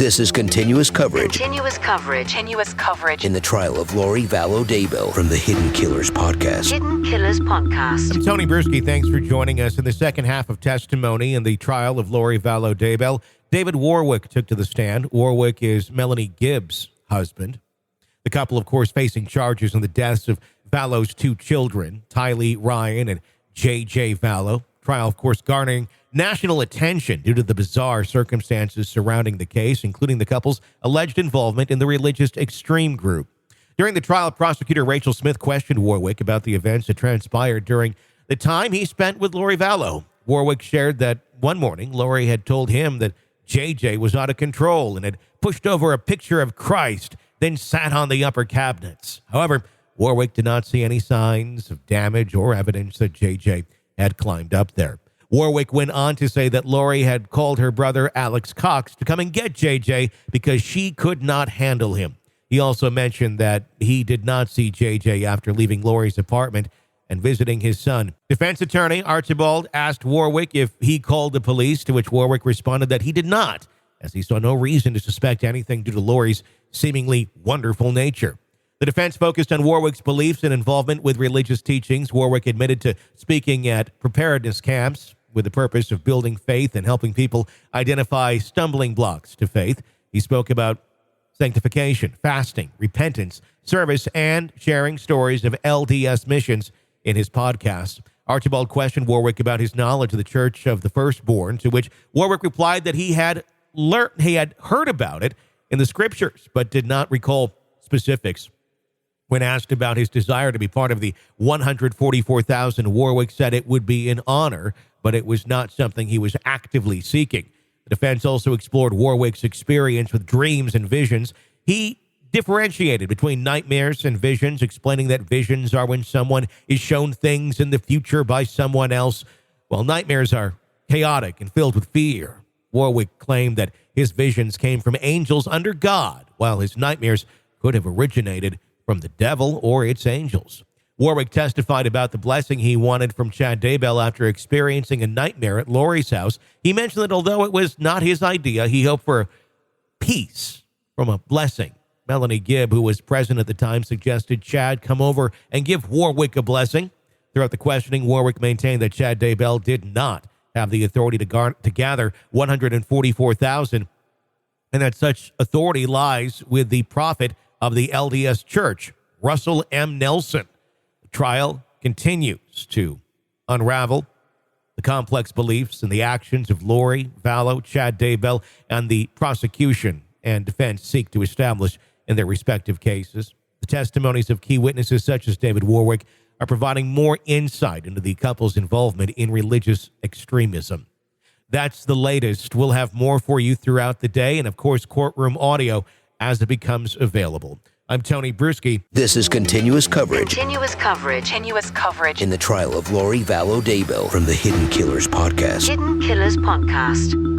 This is continuous coverage. Continuous coverage. In the trial of Lori Vallow Daybell from the Hidden Killers podcast. Hidden Killers podcast. I'm Tony Bruschi. Thanks for joining us in the second half of testimony in the trial of Lori Vallow Daybell. David Warwick took to the stand. Warwick is Melanie Gibb's husband. The couple, of course, facing charges in the deaths of Vallow's two children, Tylee Ryan and J.J. Vallow. Trial, of course, garnering national attention due to the bizarre circumstances surrounding the case, including the couple's alleged involvement in the religious extreme group. During the trial, prosecutor Rachel Smith questioned Warwick about the events that transpired during the time he spent with Lori Vallow. Warwick shared that one morning, Lori had told him that J.J. was out of control and had pushed over a picture of Christ, then sat on the upper cabinets. However, Warwick did not see any signs of damage or evidence that J.J. had climbed up there. Warwick went on to say that Lori had called her brother Alex Cox to come and get J.J. because she could not handle him. He also mentioned that he did not see J.J. after leaving Lori's apartment and visiting his son. Defense attorney Archibald asked Warwick if he called the police, to which Warwick responded that he did not, as he saw no reason to suspect anything due to Lori's seemingly wonderful nature. The defense focused on Warwick's beliefs and involvement with religious teachings. Warwick admitted to speaking at preparedness camps with the purpose of building faith and helping people identify stumbling blocks to faith. He spoke about sanctification, fasting, repentance, service, and sharing stories of LDS missions in his podcast. Archibald questioned Warwick about his knowledge of the Church of the Firstborn, to which Warwick replied that he had heard about it in the scriptures, but did not recall specifics. When asked about his desire to be part of the 144,000, Warwick said it would be an honor, but it was not something he was actively seeking. The defense also explored Warwick's experience with dreams and visions. He differentiated between nightmares and visions, explaining that visions are when someone is shown things in the future by someone else, while nightmares are chaotic and filled with fear. Warwick claimed that his visions came from angels under God, while his nightmares could have originated from the devil or its angels. Warwick testified about the blessing he wanted from Chad Daybell after experiencing a nightmare at Lori's house. He mentioned that although it was not his idea, he hoped for peace from a blessing. Melanie Gibb, who was present at the time, suggested Chad come over and give Warwick a blessing. Throughout the questioning, Warwick maintained that Chad Daybell did not have the authority to gather 144,000, and that such authority lies with the prophet of the LDS Church, Russell M. Nelson. The trial continues to unravel the complex beliefs and the actions of Lori Vallow, Chad Daybell, and the prosecution and defense seek to establish in their respective cases. The testimonies of key witnesses such as David Warwick are providing more insight into the couple's involvement in religious extremism. That's the latest. We'll have more for you throughout the day, and of course, courtroom audio as it becomes available. I'm Tony Bruschi. This is continuous coverage. Continuous coverage. In the trial of Lori Vallow Daybell from the Hidden Killers podcast. Hidden Killers podcast.